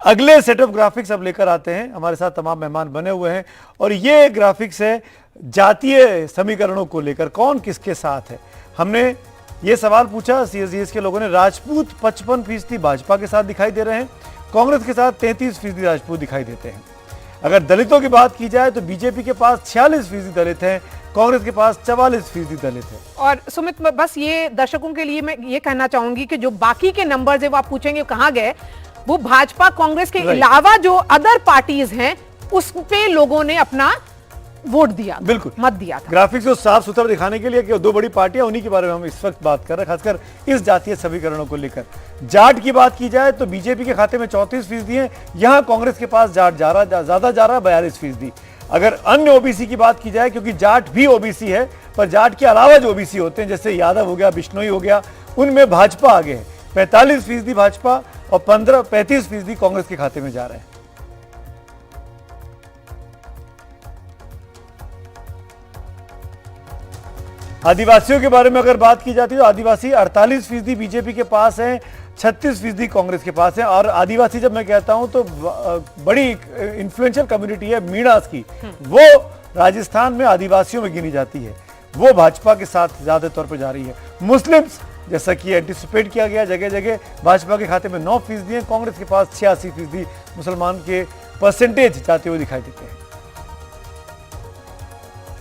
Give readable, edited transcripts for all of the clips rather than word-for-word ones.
अगले set of graphics अब लेकर आते हैं। हमारे साथ तमाम मेहमान बने हुए हैं और ये ग्राफिक्स है जातीय समीकरणों को लेकर, कौन किसके साथ है। हमने ये सवाल पूछा, सीएसडीएस के लोगों ने, राजपूत 55% भाजपा के साथ दिखाई दे रहे हैं, कांग्रेस के साथ 33% राजपूत दिखाई देते हैं। अगर दलितों की बात की जाए तो बीजेपी के पास 46% दलित हैं, कांग्रेस के पास 44% दलित है। और सुमित, बस ये दर्शकों के लिए मैं ये कहना चाहूंगी कि जो बाकी के नंबर्स है वो आप पूछेंगे कहां गए, वो भाजपा कांग्रेस के अलावा जो अदर पार्टीज हैं उस पे लोगों ने अपना वोट दिया, बिल्कुल मत दिया था। ग्राफिक्स को साफ सुथरा दिखाने के लिए कि दो बड़ी पार्टियां, उन्हीं के बारे में हम इस वक्त बात कर रहे हैं, खासकर इस जातीय समीकरणों को लेकर। जाट की बात की जाए तो बीजेपी के खाते में 34% है, यहां कांग्रेस के पास जाट ज्यादा जा रहा है 42%। अगर अन्य ओबीसी की बात की जाए, क्योंकि जाट भी ओबीसी है, पर जाट के अलावा जो ओबीसी होते हैं जैसे यादव हो गया, बिश्नोई हो गया, उनमें भाजपा आगे है। 45% भाजपा और 35% कांग्रेस के खाते में जा रहे हैं। आदिवासियों के बारे में अगर बात की जाती है तो आदिवासी 48% बीजेपी के पास हैं, 36% कांग्रेस के पास है। और आदिवासी जब मैं कहता हूं तो बड़ी इन्फ्लुएंशियल कम्युनिटी है मीणास की, वो राजस्थान में आदिवासियों में गिनी जाती है, वो भाजपा के साथ ज्यादा तौर पर जा रही है। मुस्लिम्स, जैसा कि एंटिसिपेट किया गया, जगह जगह भाजपा के खाते में 9% है, कांग्रेस के पास 86% मुसलमान के परसेंटेज जाते हुए दिखाई देते हैं।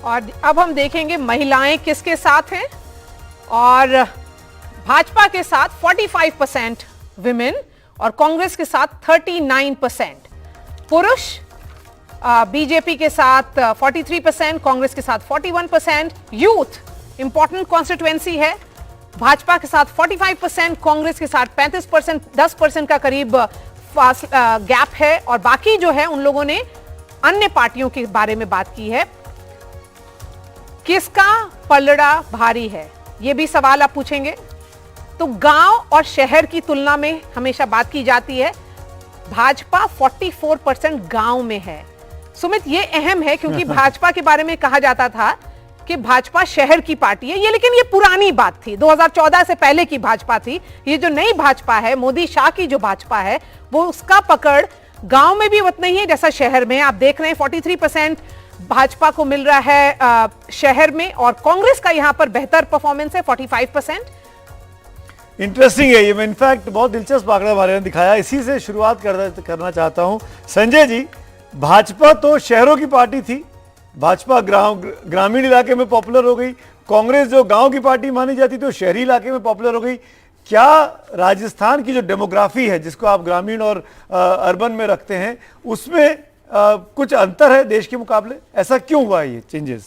और अब हम देखेंगे महिलाएं किसके साथ हैं। और भाजपा के साथ 45% विमेन और कांग्रेस के साथ 39%। पुरुष बीजेपी के साथ 43%, कांग्रेस के साथ 41%। यूथ इंपॉर्टेंट कॉन्स्टिट्यूएंसी है, भाजपा के साथ 45%, कांग्रेस के साथ 35%, 10% का करीब गैप है। और बाकी जो है उन लोगों ने अन्य पार्टियों के बारे में बात की है। किसका पलड़ा भारी है, यह भी सवाल आप पूछेंगे। तो गांव और शहर की तुलना में हमेशा बात की जाती है, भाजपा 44% गांव में है। सुमित, ये अहम है क्योंकि भाजपा के बारे में कहा जाता था कि भाजपा शहर की पार्टी है, ये लेकिन ये पुरानी बात थी, 2014 से पहले की भाजपा थी। ये जो नई भाजपा है, मोदी शाह की जो भाजपा है, वो उसका पकड़ गांव में भी उतना ही है जैसा शहर में। आप देख रहे हैं 43% भाजपा को मिल रहा है शहर में, और कांग्रेस का यहां पर बेहतर परफॉर्मेंस है 45%। इंटरेस्टिंग है ये, मैं इनफैक्ट बहुत दिलचस्प आंकड़ा हमारे ने दिखाया, इसी से शुरुआत करना चाहता हूं। संजय जी, भाजपा तो शहरों की पार्टी थी, भाजपा ग्रामीण इलाके में पॉपुलर हो गई, कांग्रेस जो गांव की पार्टी मानी जाती थी वो शहरी इलाके में पॉपुलर हो गई। क्या राजस्थान की जो डेमोग्राफी है, जिसको आप ग्रामीण और अर्बन में रखते हैं, उसमें कुछ अंतर है देश के मुकाबले? ऐसा क्यों हुआ ये चेंजेस?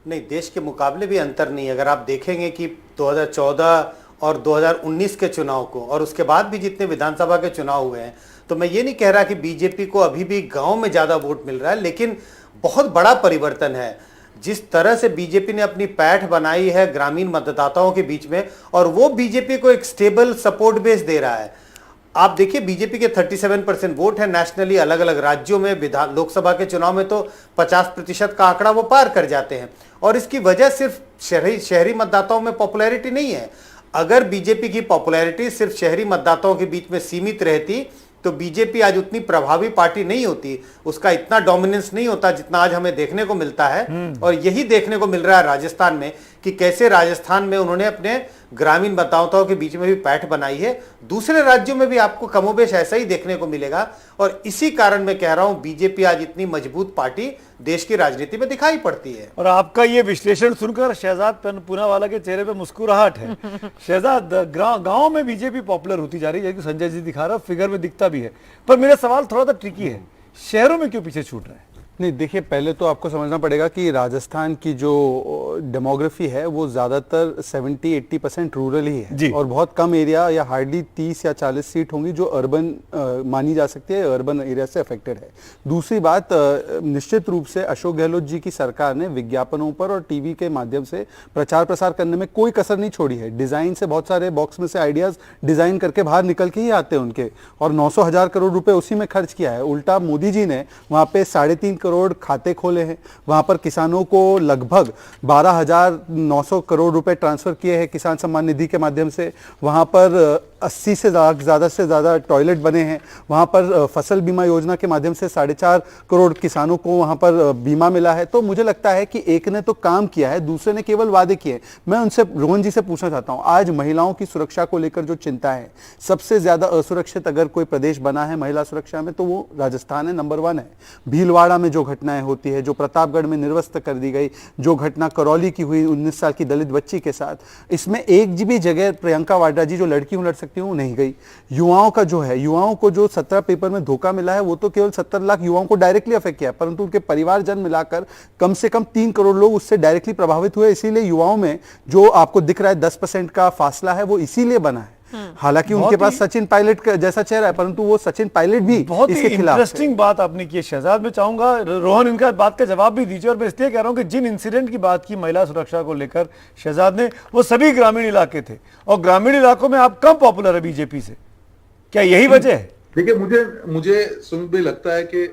नहीं, देश के मुकाबले भी अंतर नहीं। अगर आप देखेंगे कि 2014 और 2019 के चुनाव को, और उसके बाद भी जितने विधानसभा के चुनाव हुए हैं, तो मैं ये नहीं कह रहा कि बीजेपी को अभी भी गांव में ज्यादा वोट मिल रहा है, लेकिन बहुत बड़ा परिवर्तन है। जिस तरह से बीजेपी ने अपनी पैठ बनाई है ग्रामीण मतदाताओं के बीच में, और वो बीजेपी को एक स्टेबल सपोर्ट बेस दे रहा है। आप देखिए, बीजेपी के 37% वोट है नेशनली, अलग अलग राज्यों में लोकसभा के चुनाव में तो 50% का आंकड़ा वो पार कर जाते हैं। और इसकी वजह सिर्फ शहरी मतदाताओं में पॉपुलैरिटी नहीं है। अगर बीजेपी की पॉपुलैरिटी सिर्फ शहरी मतदाताओं के बीच में सीमित रहती तो बीजेपी आज उतनी प्रभावी पार्टी नहीं होती, उसका इतना डोमिनेंस नहीं होता जितना आज हमें देखने को मिलता है। और यही देखने को मिल रहा है राजस्थान में कि कैसे राजस्थान में उन्होंने अपने ग्रामीण मतदाताओं के बीच में भी पैठ बनाई है। दूसरे राज्यों में भी आपको कमोबेश ऐसा ही देखने को मिलेगा, और इसी कारण मैं कह रहा हूं बीजेपी आज इतनी मजबूत पार्टी देश की राजनीति में दिखाई पड़ती है। और आपका ये विश्लेषण सुनकर शहजाद पूनावाला के चेहरे पे मुस्कुराहट है। शहजाद, गांव में बीजेपी पॉपुलर होती जा रही है, संजय जी दिखा रहा, फिगर में दिखता भी है, पर मेरा सवाल थोड़ा सा ट्रिकी है, शहरों में क्यों पीछे छूट रहा है? नहीं, देखिए, पहले तो आपको समझना पड़ेगा कि राजस्थान की जो डेमोग्राफी है वो ज़्यादातर 70-80% रूरल ही है, और बहुत कम एरिया या हार्डली 30 या 40 सीट होंगी जो अर्बन मानी जा सकती है, अर्बन एरिया से अफेक्टेड है। दूसरी बात, निश्चित रूप से अशोक गहलोत जी की सरकार ने विज्ञापनों पर और टीवी के माध्यम से प्रचार प्रसार करने में कोई कसर नहीं छोड़ी है। डिज़ाइन से बहुत सारे बॉक्स में से आइडियाज़ डिज़ाइन करके बाहर निकल के ही आते हैं उनके, और 900,000 करोड़ रुपए उसी में खर्च किया है। उल्टा मोदी जी ने वहाँ पे 3.5 करोड़ खाते खोले हैं, वहां पर किसानों को लगभग 12,900 करोड़ रुपए ट्रांसफर किए हैं किसान सम्मान निधि के माध्यम से। वहां पर 80 से ज्यादा टॉयलेट बने हैं। वहां पर फसल बीमा योजना के माध्यम से 4.5 करोड़ किसानों को वहां पर बीमा मिला है। तो मुझे लगता है कि एक ने तो काम किया है, दूसरे ने केवल वादे किए। मैं उनसे, रोहन जी से पूछना चाहता हूं, आज महिलाओं की सुरक्षा को लेकर जो चिंता है, सबसे ज्यादा असुरक्षित अगर कोई प्रदेश बना है महिला सुरक्षा में तो वो राजस्थान है, नंबर 1 है। भीलवाड़ा में जो घटनाएं होती है, जो प्रतापगढ़ में निर्वस्त कर दी गई, जो घटना करौली की हुई 19 साल की दलित बच्ची के साथ, इसमें एक भी जगह प्रियंका वाड्रा जी जो लड़की हूं लड़ सकती हूं नहीं गई। युवाओं का जो है, युवाओं को जो 17 पेपर में धोखा मिला है वो तो केवल 70 लाख युवाओं को डायरेक्टली अफेक्ट किया, परंतु उनके परिवारजन मिलाकर कम से कम 3 करोड़ लोग उससे डायरेक्टली प्रभावित हुए। इसीलिए युवाओं में जो आपको दिख रहा है 10% का फासला है, वो इसीलिए बना है। हालांकि उनके पास सचिन पायलट जैसा चेहरा है, परंतु वो सचिन पायलट भी बहुत ही इसके खिलाफ है। इंटरेस्टिंग बात आपने की है शहजाद। मैं चाहूंगा रोहन इनका बात का जवाब भी दीजिए। और मैं इसलिए कह रहा हूं कि जिन इंसिडेंट की बात की महिला सुरक्षा को लेकर शहजाद ने, वो सभी ग्रामीण इलाके थे, और ग्रामीण इलाकों में आप कम पॉपुलर है बीजेपी से, क्या यही वजह है? देखिए, मुझे सुमित भाई लगता है कि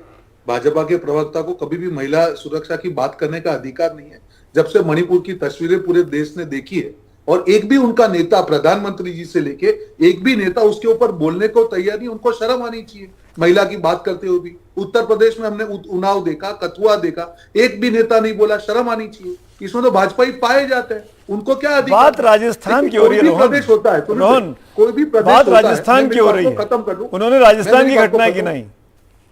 भाजपा के प्रवक्ता को कभी भी महिला सुरक्षा की बात करने का अधिकार नहीं है। जब से मणिपुर की तस्वीरें पूरे देश ने देखी है, और एक भी उनका नेता, प्रधानमंत्री जी से लेके एक भी नेता उसके ऊपर बोलने को तैयार नहीं। उनको शर्म आनी चाहिए महिला की बात करते हुए भी। उत्तर प्रदेश में हमने उन्नाव देखा, कथुआ देखा, एक भी नेता नहीं बोला, शर्म आनी चाहिए। इसमें तो भाजपा ही पाए जाते हैं, उनको क्या अधिकार? बात राजस्थान की हो रही है रोहन, प्रदेश होता है, रोहन कोई भी प्रदेश बात होता है। राजस्थान की हो रही है, खत्म कर दूं, उन्होंने राजस्थान की घटना है कि नहीं?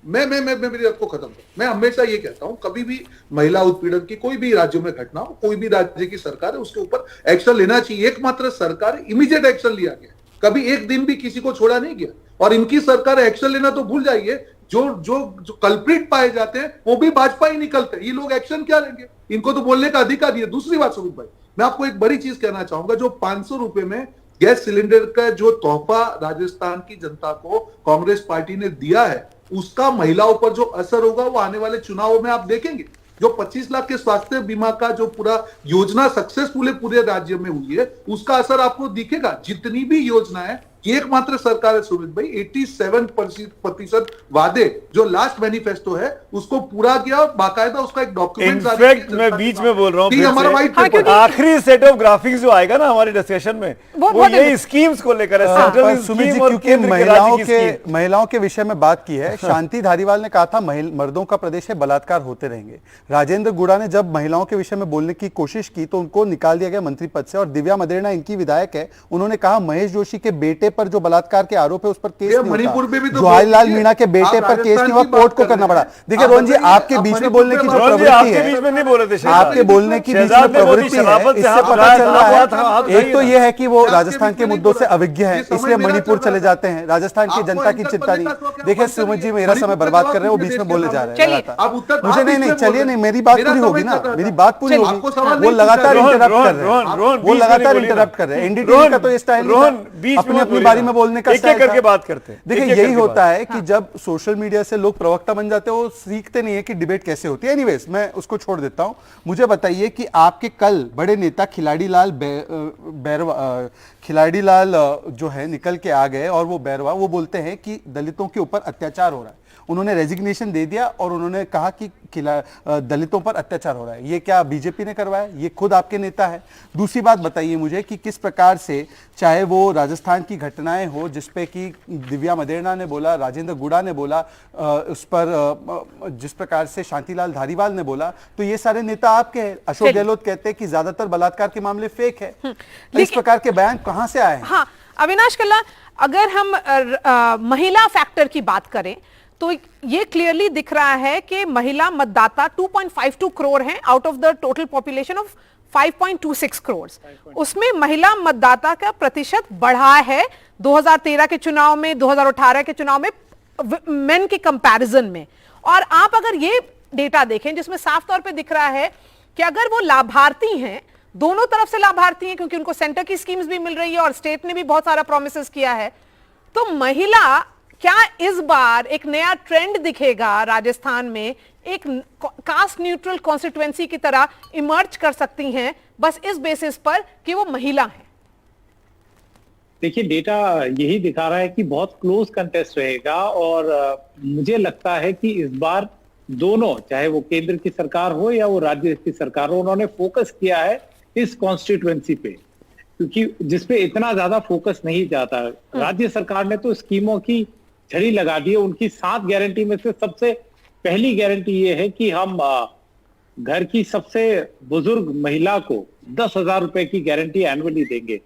मैं मेरी बात को खत्म कर। मैं हमेशा ये कहता हूं, कभी भी महिला उत्पीड़न की कोई भी राज्यों में घटना हो, कोई भी राज्य की सरकार है, उसके ऊपर एक्शन लेना चाहिए। एकमात्र सरकार इमीडिएट एक्शन लिया गया, कभी एक दिन भी किसी को छोड़ा नहीं गया। और इनकी सरकार एक्शन लेना तो भूल जाइए, जो कल्प्रिट पाए जाते हैं वो भी भाजपा ही निकलते हैं। ये लोग एक्शन क्या लेंगे? इनको तो बोलने का अधिकार नहीं है। दूसरी बात सुमित भाई, मैं आपको एक बड़ी चीज कहना चाहूंगा, जो 500 रुपए में गैस सिलेंडर का जो तोहफा राजस्थान की जनता को कांग्रेस पार्टी ने दिया है, उसका महिलाओं पर जो असर होगा वो आने वाले चुनावों में आप देखेंगे। जो 25 लाख के स्वास्थ्य बीमा का जो पूरा योजना सक्सेसफुल पूरे राज्य में हुई है, उसका असर आपको दिखेगा। जितनी भी योजना है, एकमात्र सरकार है सुमित भाई, 87% वादे जो लास्ट मैनिफेस्टो है उसको पूरा किया, बाकायदा उसका एक डॉक्यूमेंट। इनफैक्ट मैं बीच में बोल रहा हूँ, हमारा व्हाइट पेपर, आखिरी सेट ऑफ ग्राफिक्स जो आएगा ना हमारे डिस्कशन में, वो यही स्कीम्स को लेकर है। सेंट्रल सुमित जी, क्योंकि महिलाओं के विषय में बात की है, शांति धारीवाल ने कहा था मर्दों का प्रदेश है, बलात्कार होते रहेंगे। राजेंद्र गुड़ा ने जब महिलाओं के विषय में बोलने की कोशिश की तो उनको निकाल दिया गया मंत्री पद से। और दिव्या मदेरणा इनकी विधायक है, उन्होंने कहा महेश जोशी के बेटे पर जो बलात्कार के आरोप है उस पर केस नहीं मणिपुर में भी तो जवाहरलाल मीणा के बेटे पर केस नहीं हुआ, कोर्ट को करना पड़ा। देखिए रोहन जी, आपके बीच में बोलने की जो प्रवृत्ति है, आपके बोलने की बीच में प्रवृत्ति है, इससे पता चल रहा है एक तो यह है कि वो राजस्थान के मुद्दों से अविज्ञ है, इसलिए मणिपुर चले जाते हैं। राजस्थान की जनता की चिंता नहीं। देखिए सुमित जी, मेरा समय बर्बाद कर रहे हैं, वो बीच में बोलने जा रहे हैं। मुझे नहीं, चलिए नहीं, मेरी बात पूरी होगी ना, मेरी बात पूरी होगी। वो लगातार इंटरप्ट कर रहे हैं, वो लगातार इंटरप्ट कर रहे हैं। एनडीटीवी का तो ये स्टाइल नहीं, अपनी अपनी बारी में बोलने का करके बात करते हैं। देखिए यही होता है कि जब सोशल मीडिया से लोग प्रवक्ता बन जाते हैं, वो सीखते नहीं है कि डिबेट कैसे होती है। एनीवेज, मैं उसको छोड़ देता हूं। मुझे बताइए कि आपके कल बड़े नेता खिलाड़ी लाल जो है निकल के आ गए, और वो बैरवा वो बोलते हैं कि दलितों के ऊपर अत्याचार हो रहा है। उन्होंने रेजिग्नेशन दे दिया और उन्होंने कहा कि दलितों पर अत्याचार हो रहा है। ये क्या बीजेपी ने करवाया? ये खुद आपके नेता है। दूसरी बात बताइए मुझे कि किस प्रकार से, चाहे वो राजस्थान की घटनाएं हो जिसपे कि दिव्या मदेरणा ने बोला, राजेंद्र गुड़ा ने बोला, उस पर जिस प्रकार से शांतिलाल धारीवाल ने बोला, तो ये सारे नेता आपके हैं। अशोक गहलोत कहते हैं कि ज्यादातर बलात्कार के मामले फेक है। तो इस प्रकार के बयान कहां से आए? हाँ, अविनाश कल्ला, अगर हम महिला फैक्टर की बात करें तो ये क्लियरली दिख रहा है कि महिला मतदाता 2.52 करोड़ हैं out of the total population of 5.26 crore. उसमें महिला मतदाता का प्रतिशत बढ़ा है 2013 के चुनाव में, 2018 के चुनाव में, मेन के कंपैरिजन में। और आप अगर ये डेटा देखें जिसमें साफ तौर पे दिख रहा है कि अगर वो लाभार्थी हैं, दोनों तरफ से लाभार्थी हैं, क्योंकि उनको सेंटर की स्कीम्स भी मिल रही है और स्टेट ने भी बहुत सारा प्रोमिसेस किया है, तो महिला क्या इस बार एक नया ट्रेंड दिखेगा राजस्थान में, एक कास्ट न्यूट्रल कॉन्स्टिट्यूएंसी की तरह इमर्ज कर सकती हैं बस इस बेसिस पर कि वो महिला हैं? देखिए, डेटा यही दिखा रहा है कि बहुत क्लोज कंटेस्ट रहेगा, और मुझे लगता है कि इस बार दोनों, चाहे वो केंद्र की सरकार हो या वो राज्य की सरकार हो, उन्होंने फोकस किया है इस कॉन्स्टिट्यूएंसी पे। क्योंकि जिसपे इतना ज्यादा फोकस नहीं जाता। राज्य सरकार ने तो स्कीमों की झड़ी लगा दी है। उनकी 7 गारंटी में से सबसे पहली गारंटी ये है कि हम घर की सबसे बुजुर्ग महिला को 10,000 रुपए की गारंटी एनुअली देंगे।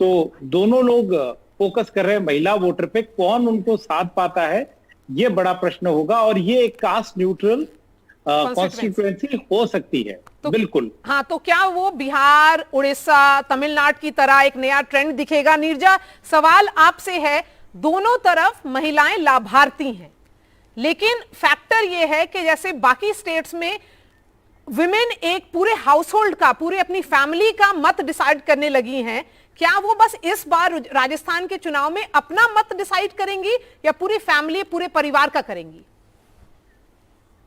तो दोनों लोग फोकस कर रहे हैं महिला वोटर पे, कौन उनको साथ पाता है ये बड़ा प्रश्न होगा, और ये एक कास्ट न्यूट्रल कॉन्स्टिट्यूएंसी हो सकती है। तो बिल्कुल। हाँ, तो क्या वो बिहार, उड़ीसा, तमिलनाडु की तरह एक नया ट्रेंड दिखेगा? नीरजा, सवाल आपसे है, दोनों तरफ महिलाएं लाभार्थी हैं, लेकिन फैक्टर ये है कि जैसे बाकी स्टेट्स में विमेन एक पूरे हाउस होल्ड का, पूरे अपनी फैमिली का मत डिसाइड करने लगी हैं, क्या वो बस इस बार राजस्थान के चुनाव में अपना मत डिसाइड करेंगी या पूरी फैमिली, पूरे परिवार का करेंगी?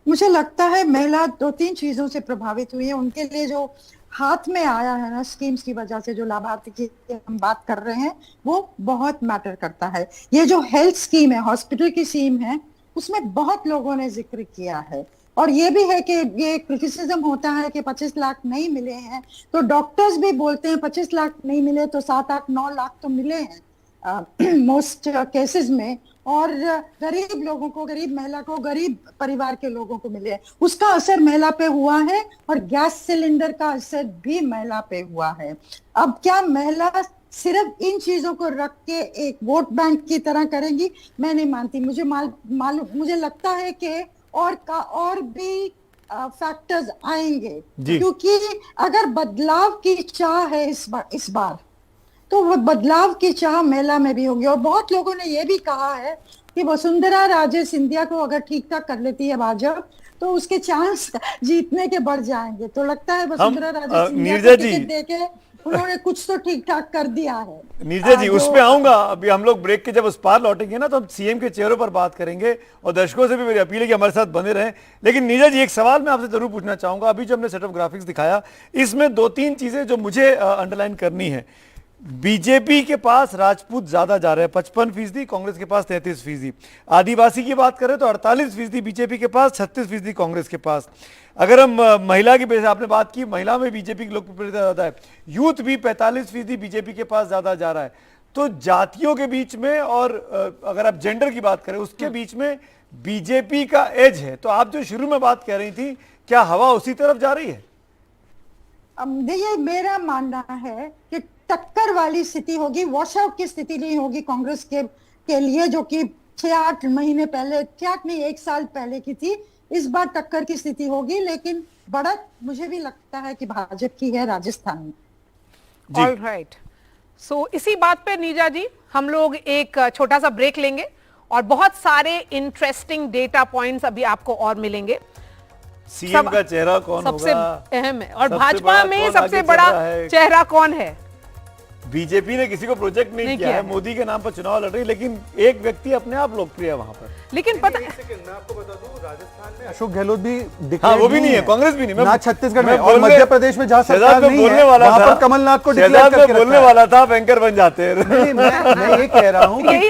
मुझे लगता है महिला 2-3 चीजों से प्रभावित हुई है। उनके लिए जो हाथ में आया है ना स्कीम्स की वजह से, जो लाभार्थी की हम बात कर रहे हैं, वो बहुत मैटर करता है। ये जो हेल्थ स्कीम है, हॉस्पिटल की स्कीम है, उसमें बहुत लोगों ने जिक्र किया है। और ये भी है कि ये क्रिटिसिज्म होता है कि 25 लाख नहीं मिले हैं, तो डॉक्टर्स भी बोलते हैं 25 लाख नहीं मिले तो 7-8-9 लाख तो मिले हैं मोस्ट केसेस में। और गरीब लोगों को, गरीब महिला को, गरीब परिवार के लोगों को मिले हैं। उसका असर महिला पे हुआ है, और गैस सिलेंडर का असर भी महिला पे हुआ है। अब क्या महिला सिर्फ इन चीजों को रख के एक वोट बैंक की तरह करेंगी? मैं नहीं मानती। मुझे लगता है कि और भी फैक्टर्स आएंगे, क्योंकि अगर बदलाव की चाह है इस बार तो वो बदलाव की चाह महिला में भी होगी। और बहुत लोगों ने ये भी कहा है कि वसुंधरा राजे सिंधिया को अगर ठीक ठाक कर लेती है भाजपा, तो उसके चांस जीतने के बढ़ जाएंगे। तो लगता है वसुंधरा राजे सिंधिया को टिकट देके उन्होंने कुछ तो ठीक ठाक कर दिया है। नीरजा जी, उस पे आऊंगा। अभी हम लोग ब्रेक के जब उस पार लौटेंगे ना, तो हम सीएम के चेहरों पर बात करेंगे, और दर्शकों से भी मेरी अपील है कि हमारे साथ बने रहें। लेकिन नीरजा जी, एक सवाल मैं आपसे जरूर पूछना चाहूंगा। अभी जो हमने सेट ऑफ ग्राफिक्स दिखाया, इसमें 2-3 चीजें जो मुझे अंडरलाइन करनी है। बीजेपी के पास राजपूत ज्यादा जा रहे हैं, 55%, कांग्रेस के पास 33%। आदिवासी की बात करें तो 48% बीजेपी के पास, 36% कांग्रेस के पास। अगर हम महिला की बेस, आपने बात की महिला में बीजेपी की लोकप्रियता ज्यादा है, यूथ भी 45% बीजेपी के पास ज्यादा जा रहा है। तो जातियों के बीच में, और अगर आप जेंडर की बात करें उसके बीच में बीजेपी का एज है। तो आप जो शुरू में बात कह रही थी, क्या हवा उसी तरफ जा रही है? ये मेरा मानना है कि टक्कर वाली स्थिति होगी, वॉश आउट की स्थिति नहीं होगी कांग्रेस के लिए, जो कि 6-8 महीने पहले, 6-8 नहीं 1 साल पहले की थी। इस बार टक्कर की स्थिति होगी, लेकिन बढ़त मुझे भी लगता है कि भाजपा की है राजस्थान में। ऑल राइट, सो इसी बात पे नीरजा जी हम लोग एक छोटा सा ब्रेक लेंगे, और बहुत सारे इंटरेस्टिंग डेटा पॉइंट्स अभी आपको और मिलेंगे। सीएम का चेहरा कौन सबसे होगा, अहम है, और भाजपा में सबसे बड़ा चेहरा कौन है? बीजेपी ने किसी को प्रोजेक्ट नहीं किया है, मोदी के नाम पर चुनाव लड़ रही, लेकिन एक व्यक्ति अपने आप लोकप्रिय है वहां पर। लेकिन पता, मैं आपको बता दूं, राजस्थान में अशोक गहलोत भी हाँ, वो भी नहीं है, कांग्रेस भी नहीं, ना छत्तीसगढ़ में, और मध्य प्रदेश में जहां सरकार नहीं है, वहां पर कमलनाथ को डिक्लेयर करके बोलने वाला था, बैंकर बन जाते हैं। मैं ये कह रहा हूं कि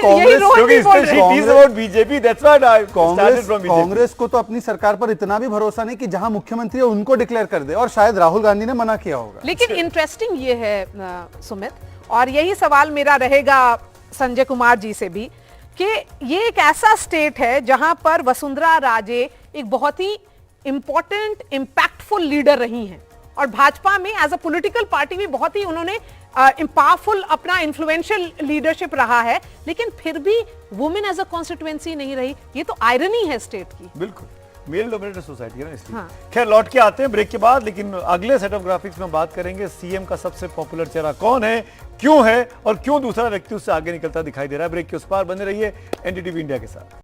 कांग्रेस को तो अपनी सरकार पर इतना भी भरोसा नहीं कि जहां मुख्यमंत्री है उनको डिक्लेयर कर दे, और शायद राहुल गांधी ने मना किया होगा। लेकिन इंटरेस्टिंग ये है सुमित, और यही सवाल मेरा रहेगा संजय कुमार जी से भी, कि ये एक ऐसा स्टेट है जहां पर वसुंधरा राजे एक बहुत ही इंपॉर्टेंट, इंपैक्टफुल लीडर रही हैं, और भाजपा में एज अ पॉलिटिकल पार्टी भी बहुत ही उन्होंने पावरफुल अपना इन्फ्लुएंशियल लीडरशिप रहा है, लेकिन फिर भी वुमेन एज अ कॉन्स्टिट्यूएंसी नहीं रही। ये तो आयरनी है स्टेट की। बिल्कुल, मेल डोमिनेटेड सोसाइटी है ना, इसलिए। हाँ। खैर, लौट के आते हैं ब्रेक के बाद, लेकिन अगले सेट ऑफ ग्राफिक्स में बात करेंगे सीएम का सबसे पॉपुलर चेहरा कौन है, क्यों है, और क्यों दूसरा व्यक्ति उससे आगे निकलता दिखाई दे रहा है। ब्रेक के उस पार बने रहिए एनडीटीवी इंडिया के साथ।